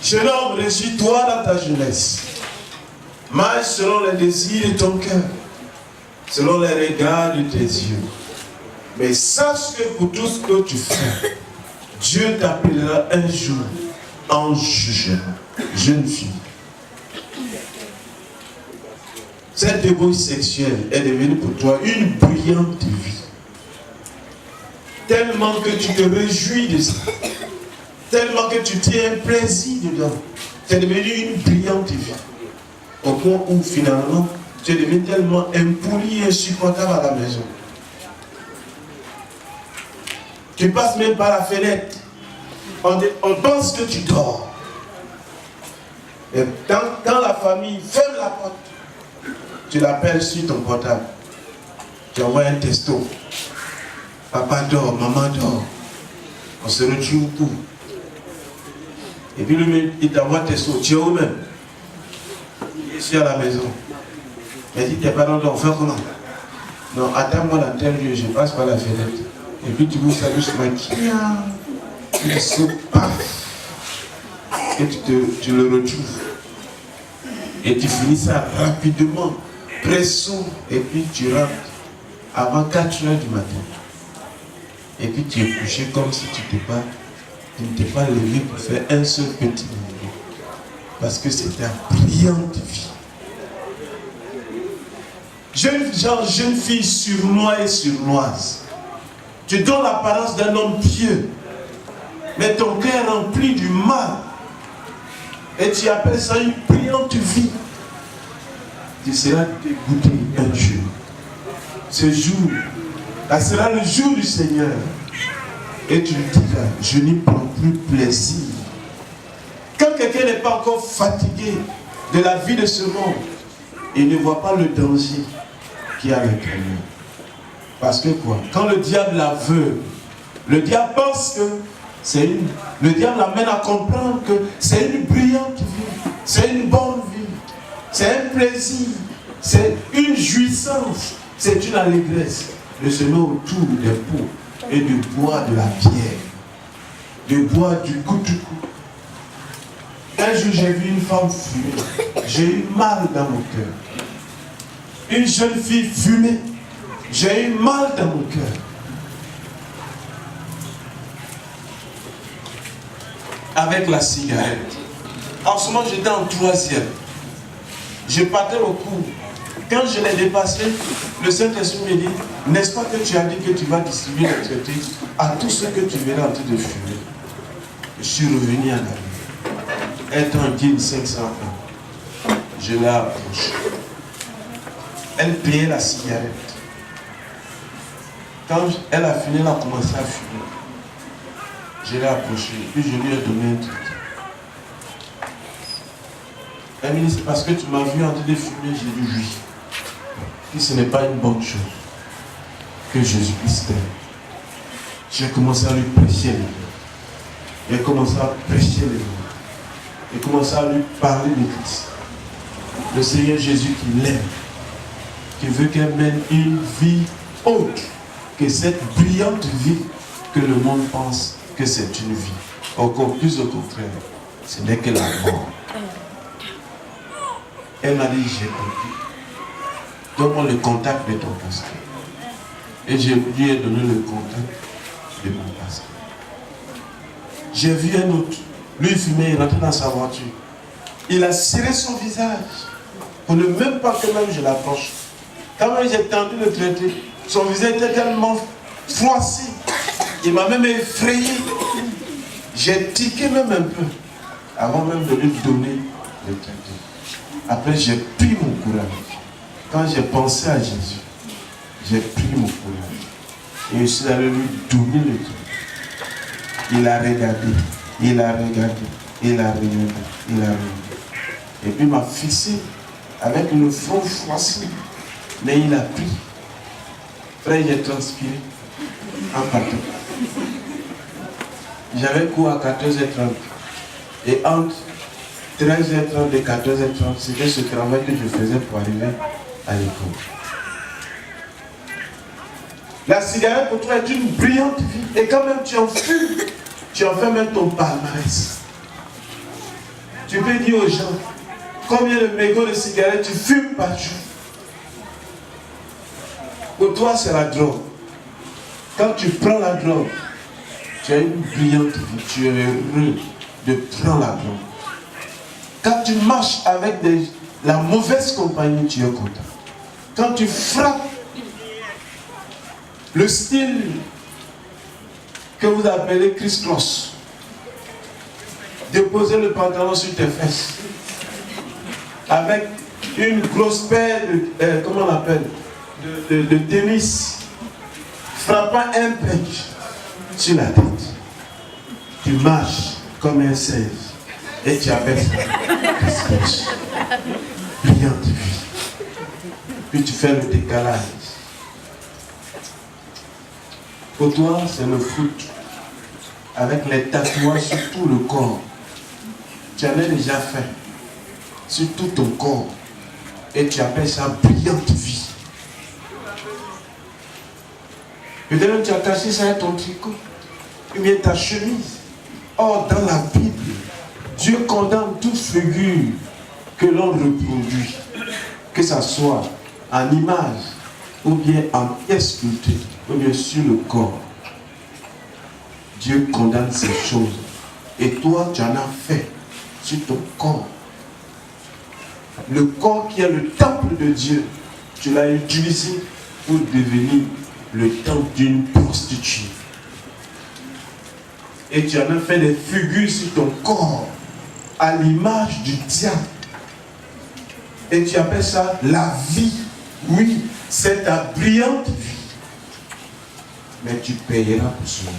Jeune homme, réjouis-toi dans ta jeunesse. Marche selon les désirs de ton cœur, selon les regards de tes yeux. Mais sache que pour tout ce que tu fais, Dieu t'appellera un jour en jugement. Jeune fille. Cette débauche sexuelle est devenue pour toi une brillante vie. Tellement que tu te réjouis de ça. Tellement que tu tiens un plaisir dedans. C'est devenu une brillante vie. Au point où finalement, tu es devenu tellement impoli et insupportable à la maison. Tu passes même par la fenêtre. On pense que tu dors. Et quand la famille ferme la porte, tu l'appelles sur ton portable. Tu envoies un texto. Papa dort, maman dort. On se retrouve où? Et puis lui, il t'envoie un texto. Tu es où même? Je suis à la maison. Il dit, tes parents dorment, fais comment? Non, attends-moi dans tel lieu, je passe par la fenêtre. Et puis tu vous fais doucement. Il se paf. Et tu le retrouves. Et tu finis ça rapidement. Pression. Et puis tu rentres avant 4 heures du matin. Et puis tu es couché comme si tu ne t'es pas levé pour faire un seul petit mouvement. Parce que c'est ta brillante vie. Jeune fille surnois et surnoise. Tu donnes l'apparence d'un homme pieux. Mais ton cœur est rempli du mal. Et tu appelles ça une brillante vie. Tu seras dégoûté un jour. Ce jour, là sera le jour du Seigneur. Et tu lui diras, je n'y prends plus plaisir. Quand quelqu'un n'est pas encore fatigué de la vie de ce monde, il ne voit pas le danger qu'il y a à l'intérieur. Parce que quoi? Quand le diable l'aveugle, le diable pense que le diable l'amène à comprendre que c'est une brillante vie, c'est une bonne vie, c'est un plaisir, c'est une jouissance, c'est une allégresse de se mettre autour des pots et de boire de la bière, de boire du coup-tout-coup. Un jour, j'ai vu une femme fumer. J'ai eu mal dans mon cœur. Une jeune fille fumer. J'ai eu mal dans mon cœur. Avec la cigarette. En ce moment, j'étais en 3e. Je partais au cours. Quand je l'ai dépassé, le Saint-Esprit me dit, n'est-ce pas que tu as dit que tu vas distribuer les traités à tous ceux que tu verras en train de fumer? Je suis revenu à la vie. Elle était en jean 500 francs. Je l'ai approchée. Elle payait la cigarette. Quand elle a fini, elle a commencé à fumer. Je l'ai approchée, puis je lui ai donné un truc. Elle me dit, c'est parce que tu m'as vu en train de fumer. J'ai dit oui. Puis ce n'est pas une bonne chose que Jésus-Christ t'aime. J'ai commencé à lui prêcher les mots. J'ai commencé à prêcher les mots. J'ai commencé à lui parler de Christ. Le Seigneur Jésus qui l'aime, qui veut qu'elle mène une vie autre que cette brillante vie que le monde pense que c'est une vie. Encore plus au contraire, ce n'est que la mort. Elle m'a dit, j'ai compris. Donne-moi le contact de ton pasteur. Et je lui ai donné le contact de mon pasteur. J'ai vu un autre. Lui, il fumait, il rentrait dans sa voiture. Il a serré son visage pour ne même pas que même je l'approche. Quand même j'ai tendu le traiter, son visage était tellement froissé. Il m'a même effrayé. J'ai tiqué même un peu avant même de lui donner le traité. Après, j'ai pris mon courage. Quand j'ai pensé à Jésus, j'ai pris mon courage. Et je suis allé lui donner le truc. Il a regardé, il a regardé, il a regardé, il a regardé. Et puis il m'a fixé avec le front froissé. Mais il a pris. Frère, j'ai transpiré en partant. J'avais cours à 14h30. Et entre 13h30 et 14h30, c'était ce travail que je faisais pour arriver à l'école. La cigarette pour toi est une brillante vie. Et quand même tu en fumes, tu en fais même ton palmarès. Tu peux dire aux gens, combien de mégots de cigarettes tu fumes par jour? Pour toi, c'est la drogue. Quand tu prends la drogue, tu as une brillante vie, tu es heureux de prendre la drogue. Quand tu marches avec la mauvaise compagnie, tu es content. Quand tu frappes le style que vous appelez criss-cross, déposer le pantalon sur tes fesses, avec une grosse paire de, comment on appelle, de tennis, frappant un pec sur la tête. Tu marches comme un 16 et tu appelles ça brillante vie. Puis tu fais le décalage. Pour toi, c'est le foot avec les tatouages sur tout le corps. Tu en as déjà fait sur tout ton corps et tu appelles ça brillante vie. Peut-être même tu as caché ça avec ton tricot ou bien ta chemise. Or, dans la Bible, Dieu condamne toute figure que l'on reproduit, que ce soit en image ou bien en pièce sculptée ou bien sur le corps. Dieu condamne ces choses. Et toi, tu en as fait sur ton corps. Le corps qui est le temple de Dieu, tu l'as utilisé pour devenir le temple d'une prostituée. Et tu en as fait des figures sur ton corps à l'image du diable. Et tu appelles ça la vie. Oui, c'est ta brillante vie. Mais tu payeras pour cela.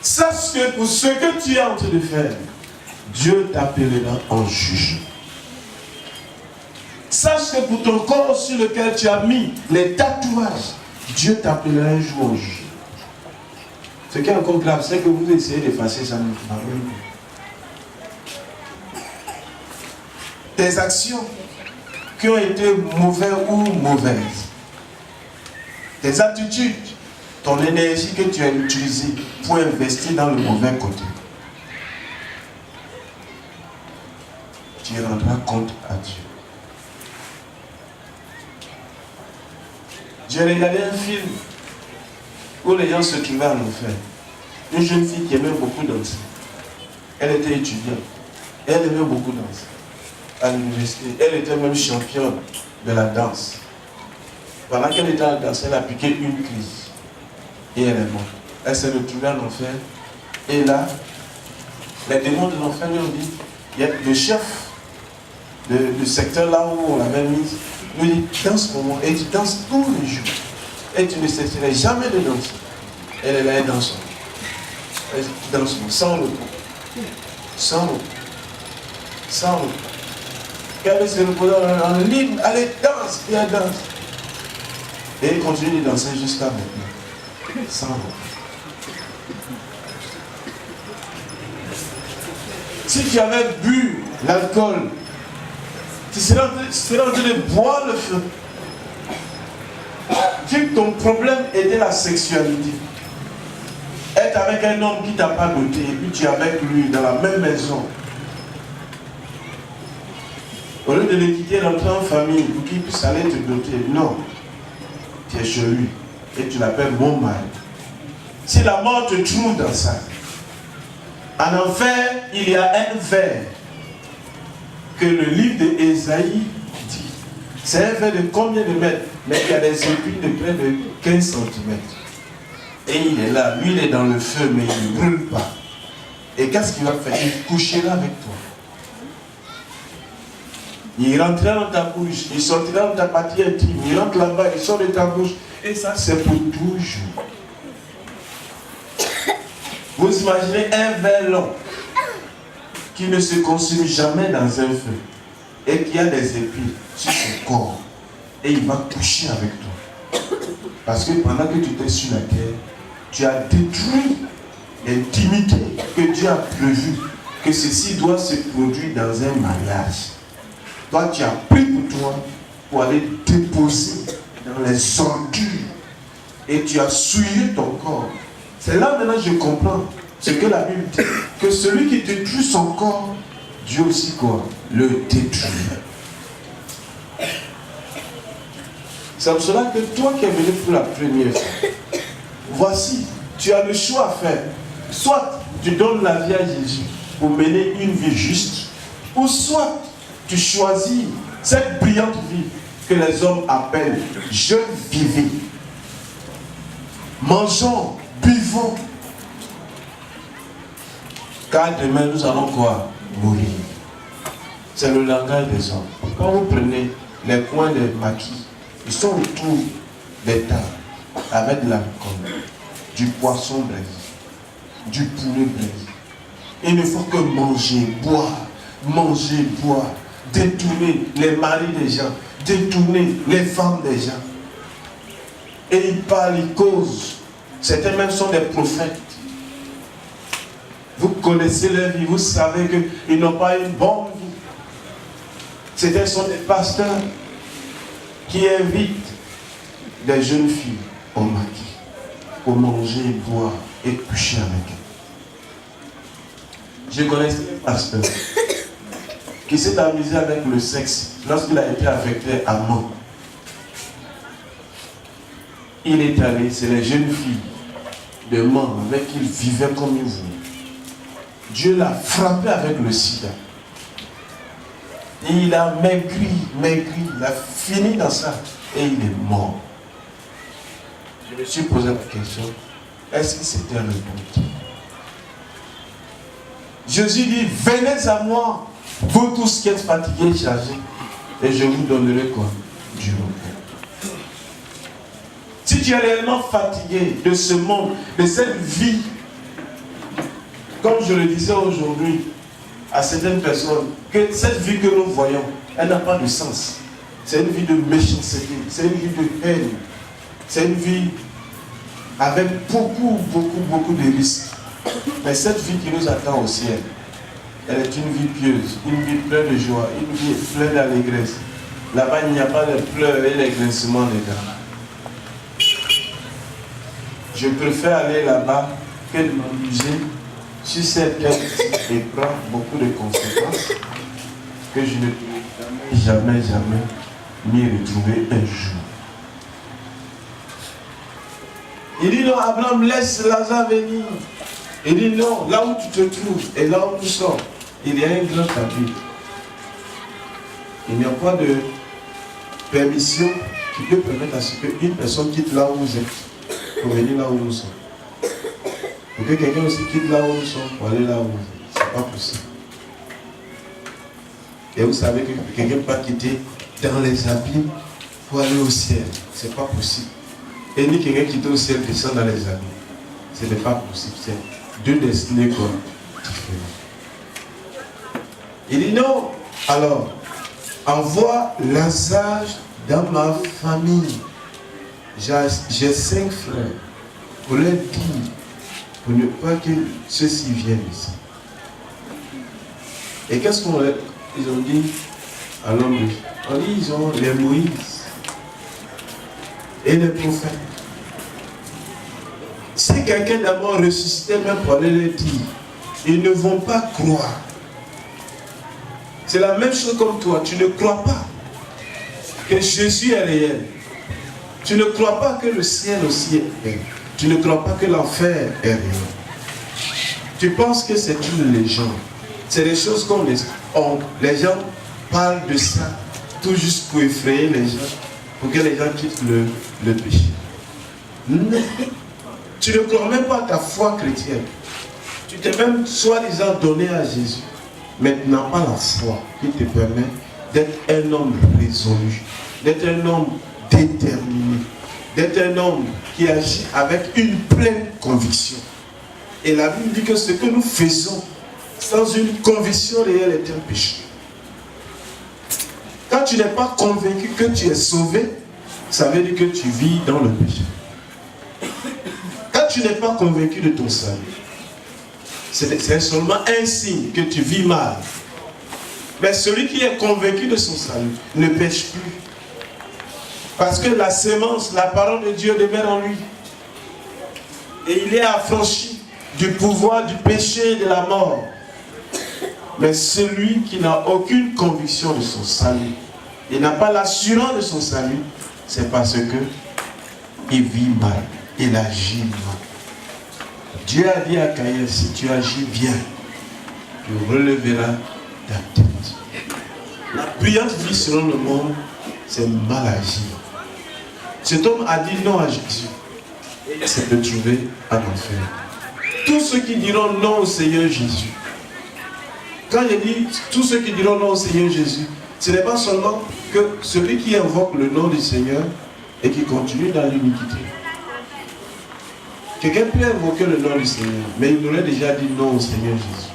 Sache que pour ce que tu es en train de faire, Dieu t'appellera en juge. Sache que pour ton corps sur lequel tu as mis les tatouages, Dieu t'appellera un jour en juge. Ce qui est encore grave, c'est que vous essayez d'effacer ça. Tes actions qui ont été mauvaises ou mauvaises, tes attitudes, ton énergie que tu as utilisée pour investir dans le mauvais côté, tu rendras compte à Dieu. J'ai regardé un film où les gens se trouvaient en enfer. Une jeune fille qui aimait beaucoup danser. Elle était étudiante. Elle aimait beaucoup danser. À l'université. Elle était même championne de la danse. Pendant qu'elle était en danse, elle a piqué une crise. Et elle est morte. Elle s'est retrouvée en enfer. Et là, les démons de l'enfer lui ont dit, il y a le chef du secteur là où on l'avait mise, lui dit, danse pour moi. Et tu danses tous les jours. Et tu ne cesserais jamais de danser. Elle est là, elle danse. Elle danse sans repos. Sans repos. Sans repos. Quand elle se repose en ligne, elle danse et elle danse. Et elle continue de danser jusqu'à maintenant. Sans repos. Si tu avais bu l'alcool, tu serais en train de boire le feu. Si ton problème était la sexualité, être avec un homme qui ne t'a pas doté, et puis tu es avec lui dans la même maison, au lieu de le quitter, rentrer en famille pour qu'il puisse aller te doter, non, tu es chez lui et tu l'appelles mon mari. Si la mort te trouve dans ça, en enfer, il y a un verre que le livre d'Ésaïe dit. C'est un verre de combien de mètres? Mais il y a des épines de près de 15 cm. Et il est là, lui il est dans le feu, mais il ne brûle pas. Et qu'est-ce qu'il va faire? Il couchera avec toi. Il rentrera dans ta bouche, il sortira dans ta partie intime, il rentre là-bas, il sort de ta bouche. Et ça, c'est pour toujours. Vous imaginez un verre long qui ne se consume jamais dans un feu et qui a des épines sur son corps. Et il va coucher avec toi. Parce que pendant que tu étais sur la terre, tu as détruit l'intimité que Dieu a prévu que ceci doit se produire dans un mariage. Toi, tu as pris pour toi pour aller déposer dans les ordures et tu as souillé ton corps. C'est là maintenant que je comprends ce que la Bible dit, que celui qui détruit son corps, Dieu aussi quoi? Le détruit. C'est pour cela que toi qui es venu pour la première fois, voici, tu as le choix à faire. Soit tu donnes la vie à Jésus pour mener une vie juste, ou soit tu choisis cette brillante vie que les hommes appellent jeune vivez. Mangeons, buvons, car demain nous allons quoi? Mourir. C'est le langage des hommes. Quand vous prenez les coins des maquis, ils sont autour des tables avec de l'alcool, du poisson braisé, du poulet braisé. Il ne faut que manger, boire, détourner les maris des gens, détourner les femmes des gens. Et ils parlent, ils causent. Certains même sont des prophètes. Vous connaissez leur vie, vous savez qu'ils n'ont pas une bonne vie. Certains sont des pasteurs qui invitent des jeunes filles au maquis pour manger, boire et coucher avec elles. Je connais un pasteur qui s'est amusé avec le sexe lorsqu'il a été affecté à mort. Il est allé, c'est les jeunes filles de mort avec qui il vivait comme il voulait. Dieu l'a frappé avec le sida. Et il a maigri, il a fini dans ça et il est mort. Je me suis posé la question, est-ce que c'était le bon temps? Jésus dit, venez à moi, vous tous qui êtes fatigués et chargés, et je vous donnerai quoi? Du repos. Si tu es réellement fatigué de ce monde, de cette vie, comme je le disais aujourd'hui à certaines personnes, que cette vie que nous voyons, elle n'a pas de sens. C'est une vie de méchanceté, c'est une vie de haine, c'est une vie avec beaucoup de risques. Mais cette vie qui nous attend au ciel, elle est une vie pieuse, une vie pleine de joie, une vie pleine d'allégresse. Là-bas, il n'y a pas de pleurs et de grincements des dents. Je préfère aller là-bas que de m'amuser sur cette quête et prendre beaucoup de conséquences que je ne pourrai jamais m'y retrouver un jour. Il dit non, Abraham, laisse Lazare venir. Il dit non, là où tu te trouves et là où nous sommes, il y a un grand chapitre. Il n'y a pas de permission qui peut permettre à ce qu'une personne quitte là où vous êtes pour venir là où nous sommes. Pour que quelqu'un aussi quitte là où nous sommes pour aller là où vous êtes. Ce n'est pas possible. Et vous savez que quelqu'un ne peut pas quitter dans les abîmes pour aller au ciel. Ce n'est pas possible. Et ni quelqu'un qui quitte au ciel descend dans les abîmes. Ce n'est pas possible. C'est deux destinées différentes. Il dit non. Alors, envoie Lazare dans ma famille. J'ai 5 frères. Pour leur dire, pour ne pas que ceux-ci viennent ici. Et qu'est-ce qu'on ils ont dit à l'homme? On dit ils ont les Moïse et les prophètes. Si quelqu'un d'abord ressuscitait même pour aller leur dire, ils ne vont pas croire. C'est la même chose comme toi. Tu ne crois pas que Jésus est réel. Tu ne crois pas que le ciel aussi est réel. Tu ne crois pas que l'enfer est réel. Tu penses que c'est une légende. C'est des choses comme les gens parlent de ça tout juste pour effrayer les gens, pour que les gens quittent le péché. Non. Tu ne crois même pas à ta foi chrétienne. Tu t'es même soi-disant donné à Jésus, mais tu n'as pas la foi qui te permet d'être un homme résolu, d'être un homme déterminé, d'être un homme qui agit avec une pleine conviction. Et la Bible dit que ce que nous faisons sans une conviction réelle est un péché. Quand tu n'es pas convaincu que tu es sauvé, ça veut dire que tu vis dans le péché. Quand tu n'es pas convaincu de ton salut, c'est seulement un signe que tu vis mal. Mais celui qui est convaincu de son salut ne pêche plus. Parce que la sémence, la parole de Dieu demeure en lui. Et il est affranchi. du pouvoir du péché et de la mort. Mais celui qui n'a aucune conviction de son salut, il n'a pas l'assurance de son salut, c'est parce que il vit mal, il agit mal. Dieu a dit à Caïn, si tu agis bien, tu relèveras ta tête. La brillante vie selon le monde, c'est mal agir. Cet homme a dit non à Jésus. Et c'est de trouver un enfer. Tous ceux qui diront non au Seigneur Jésus, quand il dit tous ceux qui diront non au Seigneur Jésus, ce n'est pas seulement que celui qui invoque le nom du Seigneur et qui continue dans l'iniquité. Quelqu'un peut invoquer le nom du Seigneur, mais il aurait déjà dit non au Seigneur Jésus.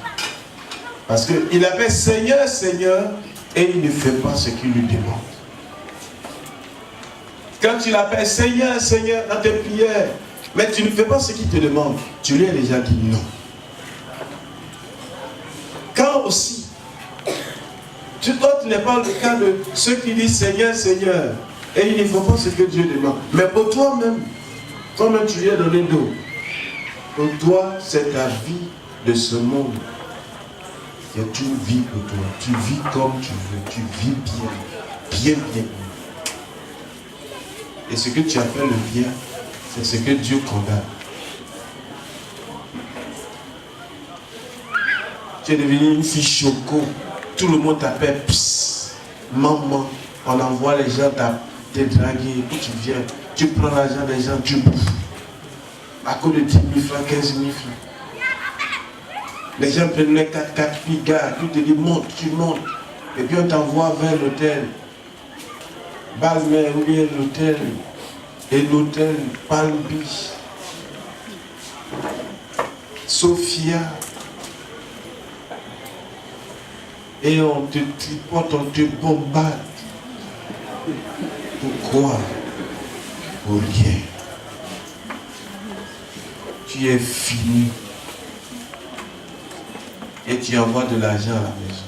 Parce qu'il appelle Seigneur, Seigneur, et il ne fait pas ce qu'il lui demande. Quand tu l'appelles Seigneur, Seigneur dans tes prières, mais tu ne fais pas ce qu'il te demande, tu lui as déjà dit non. Quand aussi, tu n'es pas le cas de ceux qui disent Seigneur, Seigneur, et il ne faut pas ce que Dieu demande. Mais pour toi-même, toi-même tu lui as donné d'eau. Pour toi, c'est ta vie de ce monde. Et tu vis pour toi, tu vis comme tu veux, tu vis bien, bien. Et ce que tu appelles le bien, c'est ce que Dieu condamne. Tu es devenu une fille choco, tout le monde t'appelle pss, maman, on envoie les gens te draguer, puis tu viens, tu prends l'argent des gens, tu bouffes. À cause de 10 000 francs, 15 000 francs. Les gens prennent les 4 filles, gars, tu te dis monte, tu montes. Et puis on t'envoie vers l'hôtel. Balmer ou bien l'hôtel. Et l'hôtel Palm Beach. Sophia. Et on te tripote, on te bombarde. Pourquoi? Pour rien. Tu es fini. Et tu envoies de l'argent à la maison,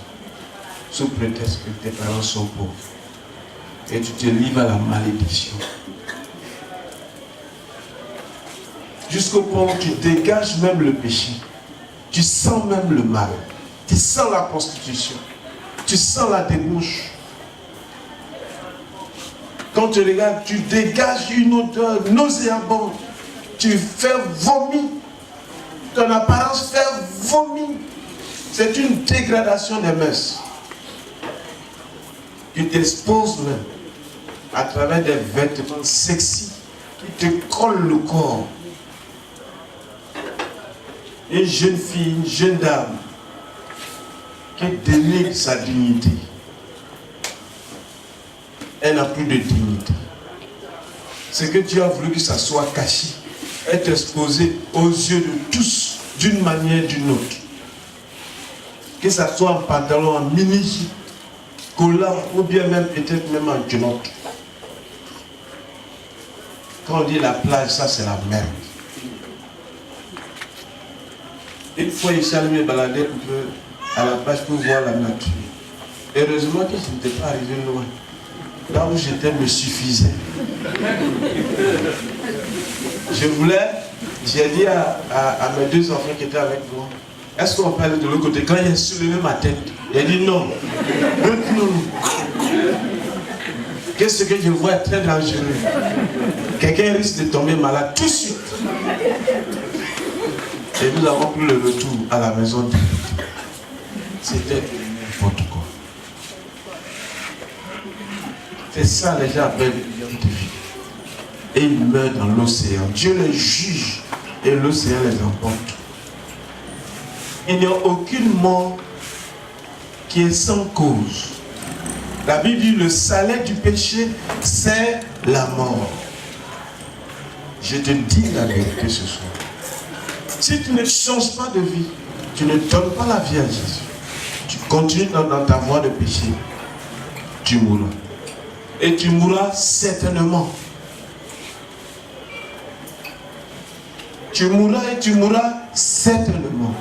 sous prétexte que tes parents sont pauvres. Et tu te livres à la malédiction. Jusqu'au point où tu dégages même le péché. Tu sens même le mal. Tu sens la prostitution. Tu sens la débauche. Quand tu regardes, tu dégages une odeur nauséabonde. Tu fais vomir. Ton apparence fait vomir. C'est une dégradation des mœurs. Tu t'exposes même à travers des vêtements sexy qui te collent le corps. Une jeune fille, une jeune dame qui dénigre sa dignité. Elle n'a plus de dignité. C'est que Dieu a voulu que ça soit caché, être exposé aux yeux de tous d'une manière ou d'une autre. Que ça soit en pantalon, en mini, collant ou bien même peut-être même en culotte. Quand on dit la plage, ça c'est la merde. Une fois, il s'est allé me balader à la plage pour voir la nature. Heureusement que je n'étais pas arrivé loin. Là où j'étais me suffisait. J'ai dit à mes 2 enfants qui étaient avec moi, est-ce qu'on peut aller de l'autre côté? Quand il a soulevé ma tête, il a dit non. Non. Qu'est-ce que je vois est très dangereux. Quelqu'un risque de tomber malade tout de suite. Et nous avons pris le retour à la maison. C'était n'importe quoi. C'est ça les gens appellent de vie. Et ils meurent dans l'océan. Dieu les juge et l'océan les emporte. Il n'y a aucune mort qui est sans cause. La Bible dit le salaire du péché, c'est la mort. Je te dis la vérité ce soir. Si tu ne changes pas de vie, tu ne donnes pas la vie à Jésus, tu continues dans ta voie de péché, tu mourras. Et tu mourras certainement. Tu mourras et tu mourras certainement.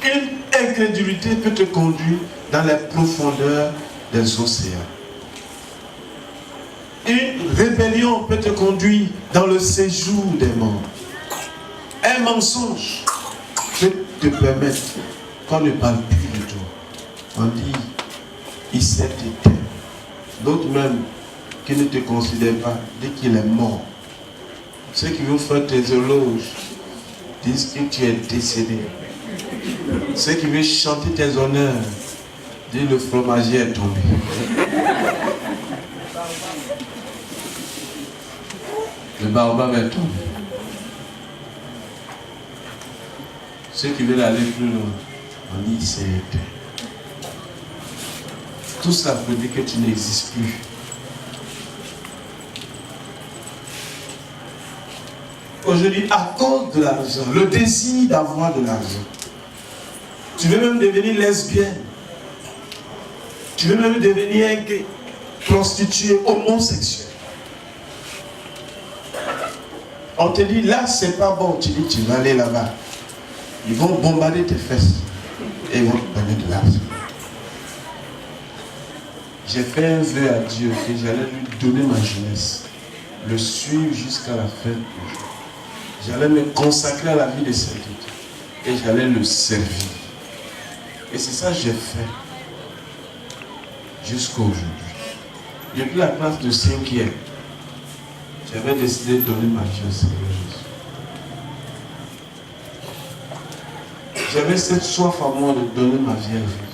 Une incrédulité peut te conduire dans les profondeurs des océans. Une rébellion trahison peut te conduire dans le séjour des morts. Un mensonge peut te permettre qu'on ne parle plus de toi. On dit, il s'est éteint. D'autres même qui ne te considèrent pas, dès qu'il est mort. Ceux qui vont faire tes éloges disent que tu es décédé. Ceux qui veulent chanter tes honneurs disent le fromager est tombé. Le baobab est tombé. Ceux qui veulent aller plus loin, on dit c'est éteint. Tout ça veut dire que tu n'existes plus. Aujourd'hui, à cause de l'argent, le désir d'avoir de l'argent, tu veux même devenir lesbienne, tu veux même devenir gay, prostituée, homosexuel. On te dit là c'est pas bon, tu dis tu vas aller là-bas. Ils vont bombarder tes fesses et ils vont te donner de l'argent. J'ai fait un vœu à Dieu que j'allais lui donner ma jeunesse, le suivre jusqu'à la fin. J'allais me consacrer à la vie de sainteté et j'allais le servir. Et c'est ça que j'ai fait jusqu'à aujourd'hui. Depuis la classe de 5e, j'avais décidé de donner ma vie au Seigneur Jésus. J'avais cette soif à moi de donner ma vie à Jésus.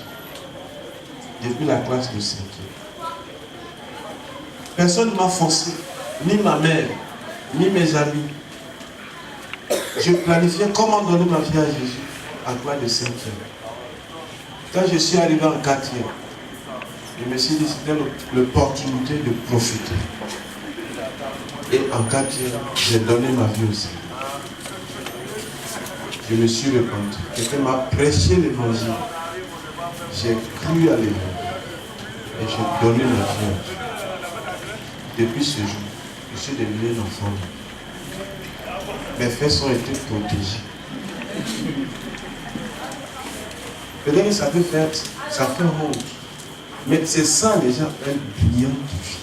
Depuis la classe de 5e. Personne ne m'a forcé, ni ma mère, ni mes amis. Je planifiais comment donner ma vie à Jésus à classe de 5e. Quand je suis arrivé en 4e, je me suis dit que c'était l'opportunité de profiter. Et en 4e, j'ai donné ma vie au Seigneur. Je me suis repenti. Quelqu'un m'a prêché l'évangile. J'ai cru à l'évangile. Et j'ai donné ma vie à Dieu. Depuis ce jour, je suis devenu un enfant. Mes fesses ont été protégées. Peut-être que ça peut faire, ça fait honte. Mais c'est ça déjà un brillant de vie.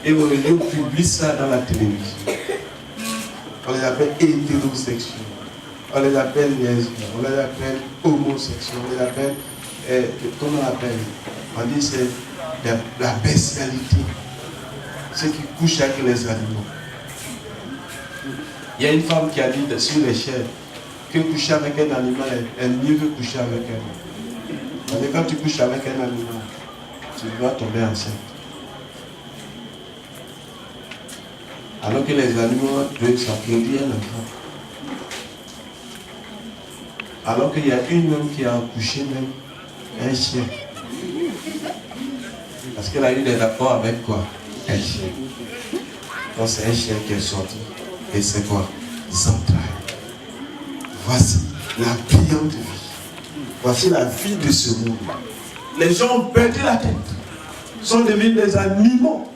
Et aujourd'hui, on publie ça dans la télévision. On les appelle hétérosexuels. On les appelle lesbiens. On les appelle homosexuels. On les appelle, comment on appelle? On dit c'est la bestialité. Ceux qui couchent avec les animaux. Il y a une femme qui a dit sur les chairs que coucher avec un animal est mieux que coucher avec un homme. Parce que quand tu couches avec un animal, tu dois tomber enceinte. Alors que les animaux doivent s'applaudir un enfant. Alors qu'il y a une homme qui a accouché même un chien. Parce qu'elle a eu des rapports avec quoi? Un chien. Donc c'est un chien qui est sorti. Et c'est quoi? Des entrailles. Voici la brillante vie. Voici la vie de ce monde. Les gens ont perdu la tête. Sont devenus des animaux.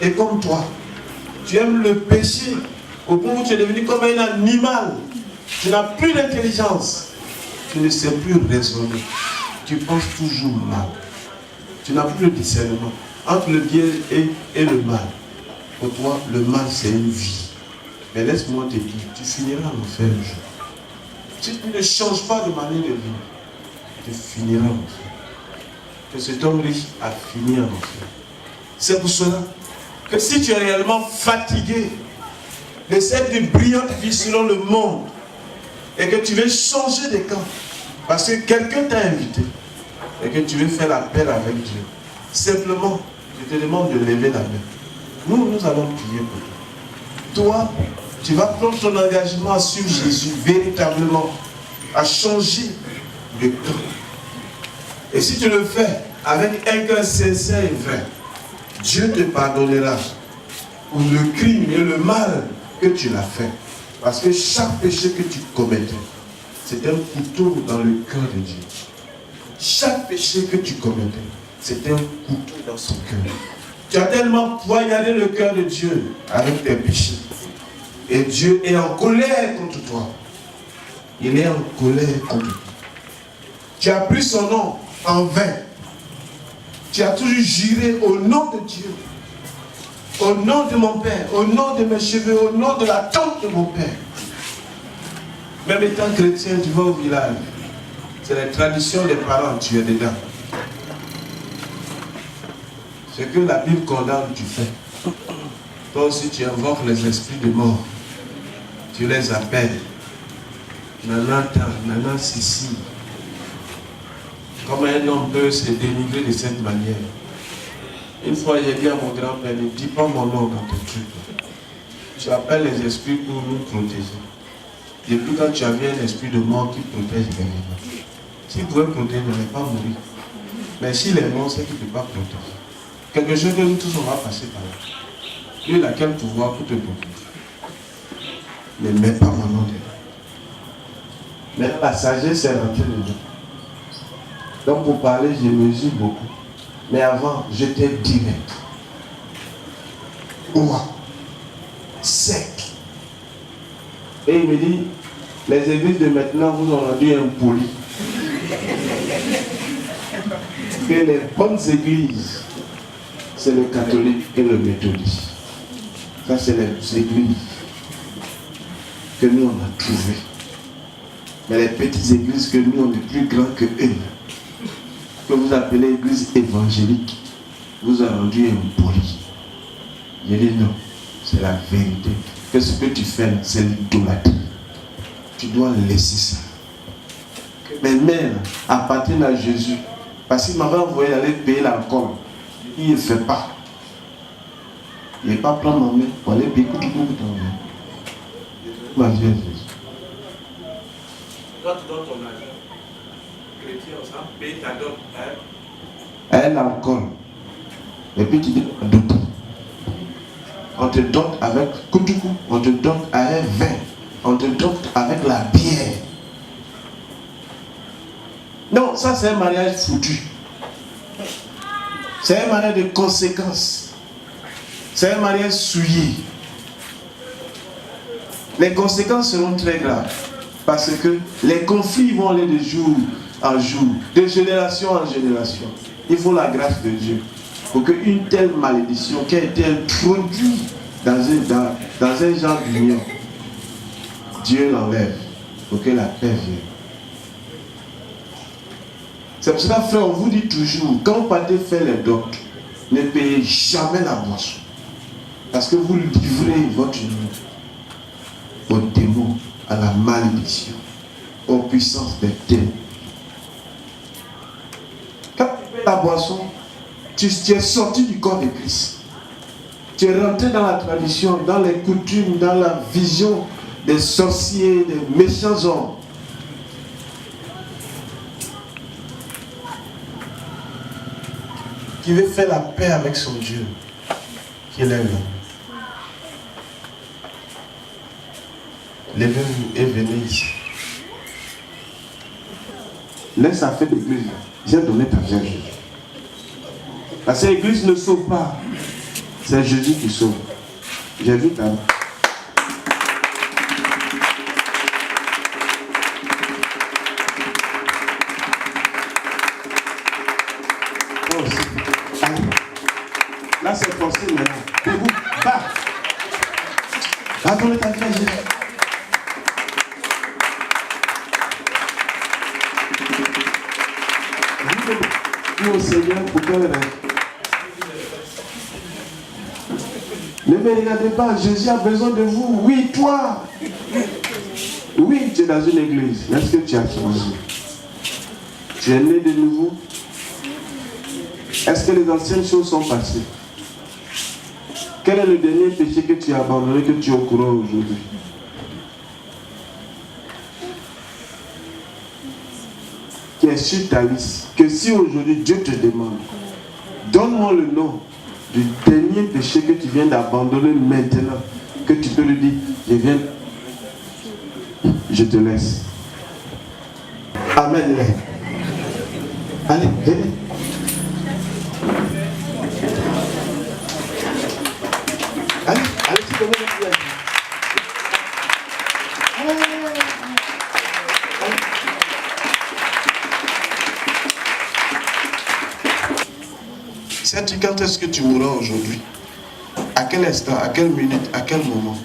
Et comme toi, tu aimes le péché. Au point où tu es devenu comme un animal. Tu n'as plus d'intelligence. Tu ne sais plus raisonner. Tu penses toujours mal. Tu n'as plus le discernement entre le bien et le mal. Pour toi, le mal, c'est une vie. Mais laisse-moi te dire, tu finiras en enfer un jour. Si tu ne changes pas de manière de vivre, tu finiras en enfer. Que cet homme riche a fini en enfer. C'est pour cela que si tu es réellement fatigué de cette brillante vie selon le monde et que tu veux changer de camp parce que quelqu'un t'a invité et que tu veux faire la paix avec Dieu, simplement, je te demande de lever la main. Nous allons prier pour toi. Toi, tu vas prendre ton engagement sur Jésus véritablement à changer de camp. Et si tu le fais avec un cœur sincère et vrai, Dieu te pardonnera pour le crime et le mal que tu l'as fait. Parce que chaque péché que tu commettais, c'est un couteau dans le cœur de Dieu. Chaque péché que tu commettais, c'est un couteau dans son cœur. Tu as tellement poignardé le cœur de Dieu avec tes péchés. Et Dieu est en colère contre toi. Il est en colère contre toi. Tu as pris son nom en vain. Tu as toujours juré au nom de Dieu, au nom de mon père, au nom de mes cheveux, au nom de la tante de mon père. Même étant chrétien, tu vas au village. C'est la tradition des parents, tu es dedans. Ce que la Bible condamne, tu fais. Toi aussi, tu invoques les esprits de mort. Tu les appelles. Nana ta, nana Sissi. Comment un homme peut se dénigrer de cette manière? Une fois, j'ai dit à mon grand-père, ne dis pas mon nom dans ton truc. Tu appelles les esprits pour nous protéger. Depuis quand tu avais un esprit de mort qui protège les vivants. S'il pouvait protéger, il n'allait pas mourir. Mais s'il est mort, c'est qu'il ne peut pas protéger. Quelque chose que nous tous, on va passer par là. Lui, il a quel pouvoir pour te protéger? Ne mets pas mon nom dedans. Mais la sagesse est rentrée dedans. Donc pour parler, je mesure beaucoup. Mais avant, j'étais direct. Ouah. Sec. Et il me dit, les églises de maintenant vous ont rendu impolis. Que les bonnes églises, c'est le catholique et le méthodiste. Ça, c'est les églises que nous on a trouvées. Mais les petites églises que nous on est plus grands que eux, que vous appelez église évangélique, vous a rendu impoli. Je dis non, c'est la vérité. Que ce que tu fais là, c'est l'idolâtrie. Tu dois laisser ça. Mes mains appartiennent à Jésus. Parce qu'il m'avait envoyé aller payer l'alcool. Il ne fait pas. Il n'est pas prendre ma main pour aller payer tout le monde dans ma vie à Jésus. Toi, tu donnes ton argent. Chrétien, ça, paye ta dot. Elle l'alcool. Et puis tu dis, doute. On te dote avec Koutoukou, on te dote avec vin, on te dote avec la bière. Non, ça c'est un mariage foutu. C'est un mariage de conséquences. C'est un mariage souillé. Les conséquences seront très graves. Parce que les conflits vont aller de jour en jour, de génération en génération. Il faut la grâce de Dieu pour qu'une telle malédiction qui a été introduite dans un genre d'union, Dieu l'enlève pour que la paix vienne. C'est pour cela, frère, on vous dit toujours, quand vous partez faire les dons, ne payez jamais la boisson. Parce que vous livrez votre union aux démons, à la malédiction, aux puissances des ténèbres. Quand tu fais la boisson, tu es sorti du corps de Christ. Tu es rentré dans la tradition, dans les coutumes, dans la vision des sorciers, des méchants hommes. Qui veut faire la paix avec son Dieu, qui lève. Levez-vous et venez ici. Laisse la fête d'église. J'ai donné ta vie à Jésus. Parce que l'église ne sauve pas. C'est Jésus qui sauve. J'ai vu ta main. Là, c'est possible maintenant. Debout. Va. Va donner ta vie à Jésus. Dis au Seigneur pour qu'elle règne. Ne me regardez pas, Jésus a besoin de vous. Oui, toi. Oui, tu es dans une église. Est-ce que tu as changé? Tu es né de nouveau? Est-ce que les anciennes choses sont passées? Quel est le dernier péché que tu as abandonné, que tu es au courant aujourd'hui? Qui est sur ta liste. Que si aujourd'hui Dieu te demande, donne-moi le nom du dernier péché que tu viens d'abandonner maintenant, que tu peux lui dire, je viens, je te laisse. Amen. Allez, venez. Allez, allez, tu peux me dire. dit, quand est-ce que tu mourras aujourd'hui? À quel instant, à quelle minute, à quel moment?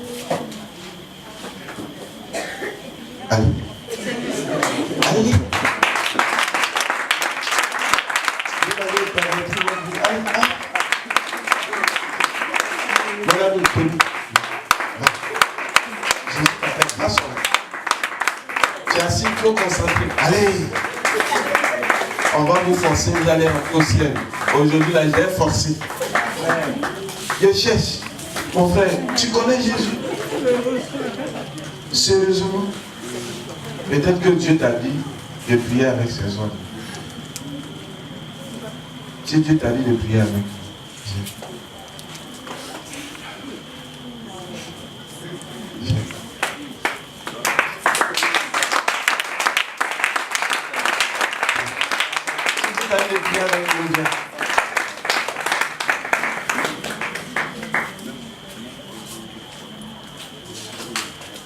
Allez. Allez. Regarde le pays. Tu es assis, trop concentré. Allez. On va vous forcer, vous allez rentrer au ciel. Aujourd'hui, là, j'ai forcé. Je cherche. Mon frère, tu connais Jésus? Sérieusement? Peut-être que Dieu t'a dit de prier avec ses hommes. Si Dieu t'a dit de prier avec Dieu.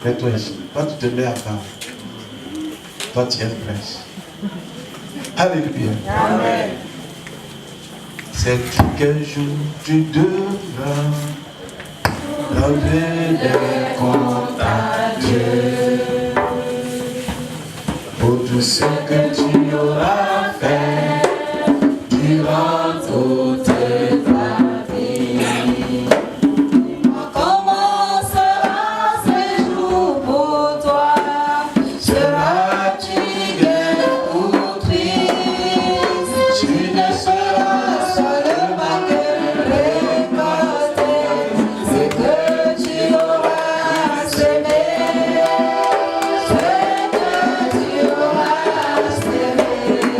Mets-toi ici. Toi, tu te mets à part. Toi, tu es fraîche. Alléluia. Amen. C'est qu'un jour tu devras relever des comptes à Dieu pour tout ce que tu auras fait durant toute ta vie. Comment sera ce jour pour toi? Seras-tu gai ou triste? Tu ne seras seulement que récolter ce que tu auras semé, ce que tu auras semé.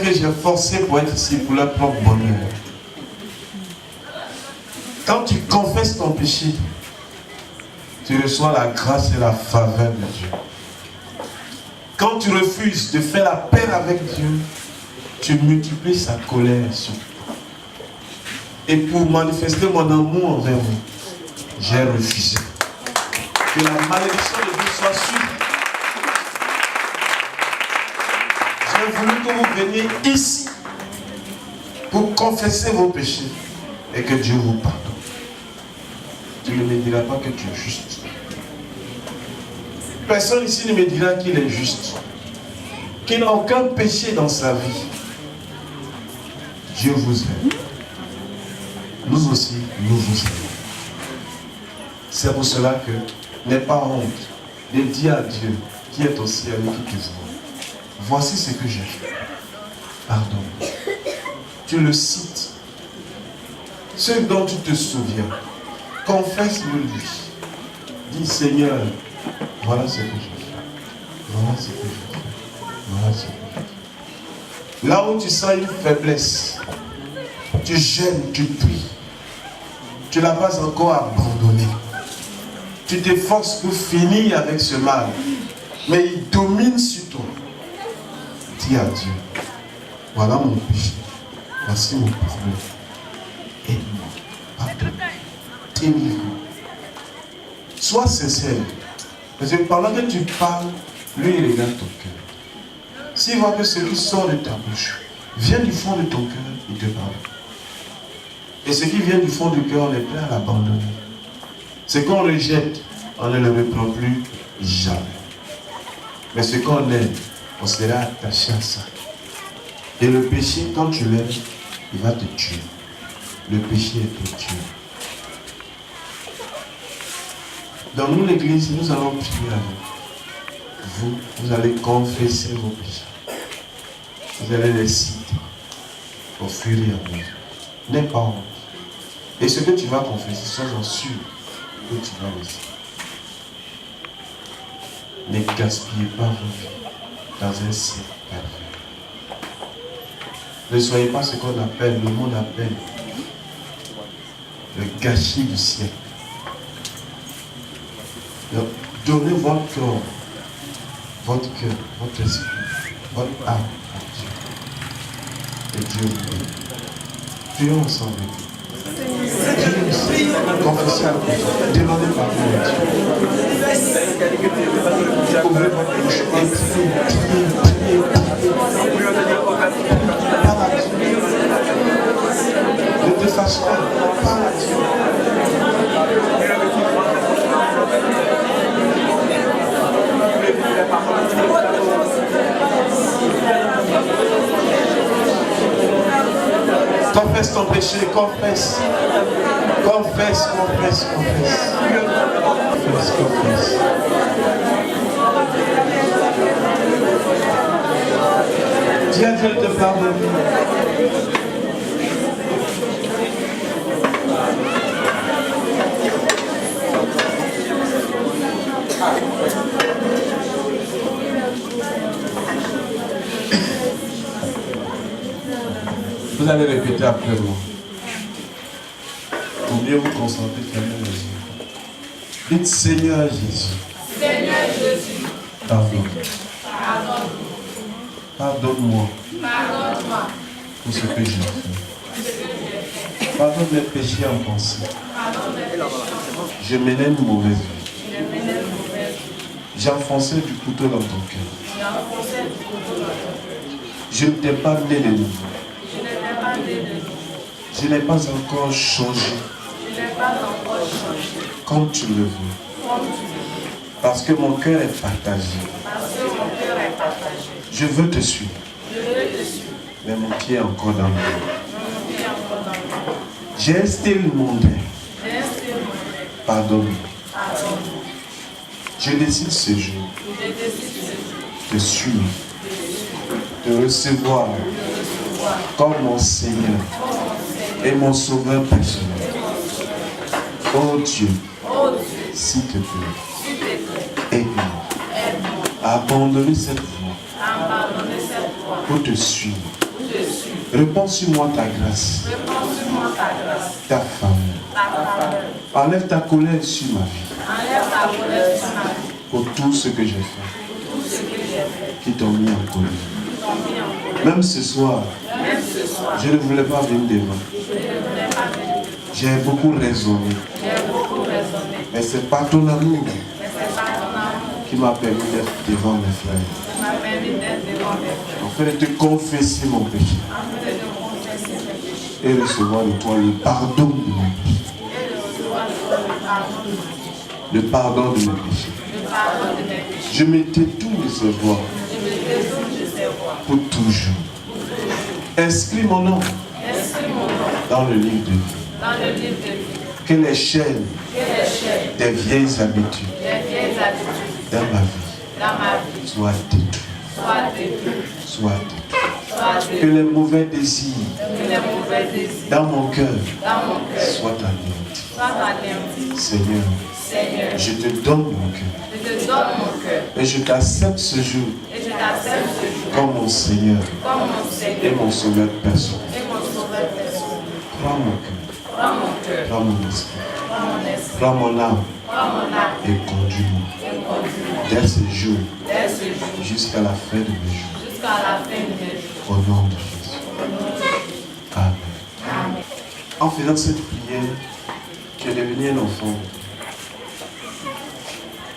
que j'ai forcé pour être ici, pour leur propre bonheur. Quand tu confesses ton péché, tu reçois la grâce et la faveur de Dieu. Quand tu refuses de faire la paix avec Dieu, tu multiplies sa colère sur toi. Et pour manifester mon amour envers vous, j'ai refusé. Que la malédiction de Dieu soit sur vous. J'ai voulu que vous veniez ici pour confesser vos péchés et que Dieu vous pardonne. Tu ne me diras pas que tu es juste. Personne ici ne me dira qu'il est juste, qu'il n'a aucun péché dans sa vie. Dieu vous aime. Nous aussi, nous vous aimons. C'est pour cela que n'aie pas honte de dire à Dieu qui est au ciel et qui te voit. Voici ce que j'ai fait. Pardon. Tu le cites. Ce dont tu te souviens. Confesse-le lui. Dis Seigneur, voilà ce que j'ai fait. Voilà ce que j'ai fait. Voilà ce que j'ai fait. Là où tu sens une faiblesse, tu gênes, tu pries. Tu n'as pas encore abandonné. Tu t'efforces pour finir avec ce mal. Mais il domine sur toi. Dis à Dieu, voilà mon péché. Voici mon problème. Aide-moi. Pardonne. Délivre-moi. Sois sincère. Parce que pendant que tu parles, lui il regarde ton cœur. S'il voit que ce qui sort de ta bouche vient du fond de ton cœur, il te parle. Et ce qui vient du fond du cœur, on est prêt à l'abandonner. Ce qu'on rejette, on ne le reprend plus jamais. Mais ce qu'on aime, on sera attaché à ça. Et le péché, quand tu l'aimes, il va te tuer. Le péché est te tuer. Dans nous, l'église, nous allons prier avec vous. Vous allez confesser vos péchés. Vous allez les citer au fur et à mesure. N'aie pas honte. Et ce que tu vas confesser, sois-en sûr que tu vas le citer. Ne gaspillez pas vos vies dans un siècle parfait. Ne soyez pas ce qu'on appelle, le monde appelle, le gâchis du siècle. Donc, donnez votre corps, votre cœur, votre esprit, votre âme à Dieu. Et Dieu vous bénit. Prions ensemble. Confessez à Dieu. Demandez pardon à Dieu. Ouvrez votre bouche et priez. Parle à Dieu. Ne te fâche pas. Parle à Dieu. Confesse ton péché, confesse. Confesse, confesse, confesse. Confesse, confesse. Dis à Dieu de te pardonner. Vous allez répéter après moi. Pour mieux vous concentrer, fermez les yeux. Dites Seigneur Jésus. Seigneur Jésus, Pardonne. pardonne-moi. Pardonne-moi Pardonne-moi. pour ce que j'ai fait. Pardonne mes péchés en pensée. Je menais une mauvaise vie. J'ai enfoncé du couteau dans ton cœur. Je ne t'ai pas né de nouveau. Je n'ai pas encore changé. Comme tu le veux. Parce que mon cœur est partagé. Je veux te suivre. Mais mon pied est encore dans le dos. J'ai un style mondain. Pardonne-moi. Je décide ce jour de suivre, de recevoir comme mon Seigneur et mon Sauveur personnel. Oh Dieu, s'il te plaît, aide-moi à abandonner cette voie pour te suivre Répands sur moi ta grâce. Ta faveur. Enlève ta colère sur ma vie. Pour tout ce que j'ai fait. Qui t'ont mis en colère. Même ce soir, je ne voulais pas venir devant. J'ai beaucoup raisonné. Mais c'est pas ton amour qui m'a permis d'être devant mes frères. En fait, de te confesser mon péché. Et recevoir de toi le pardon de mon péché. Le pardon de mes péchés. Je me détourne de ces voies pour toujours. Inscris mon nom dans le livre de vie. Que les chaînes des vieilles habitudes dans ma vie soient détruites. Que les mauvais désirs dans mon cœur soient anéantis. Seigneur, je te donne mon cœur. Et je t'accepte ce jour comme mon Seigneur et mon Sauveur personnel. Prends mon cœur, prends mon esprit, prends mon âme et conduis-moi dès ce jour jusqu'à la fin de mes jours. Au nom de Jésus. Amen. En faisant cette prière, tu es devenu un enfant.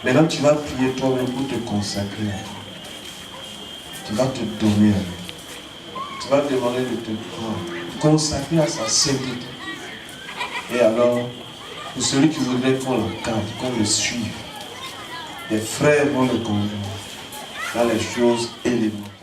Maintenant, tu vas prier toi-même pour te consacrer à toi. Tu vas te donner à lui. Tu vas demander de te prendre, consacrer à sa sainteté. Et alors, pour celui qui voudrait qu'on l'encadre, qu'on le suive, les frères vont le conduire dans les choses élémentaires.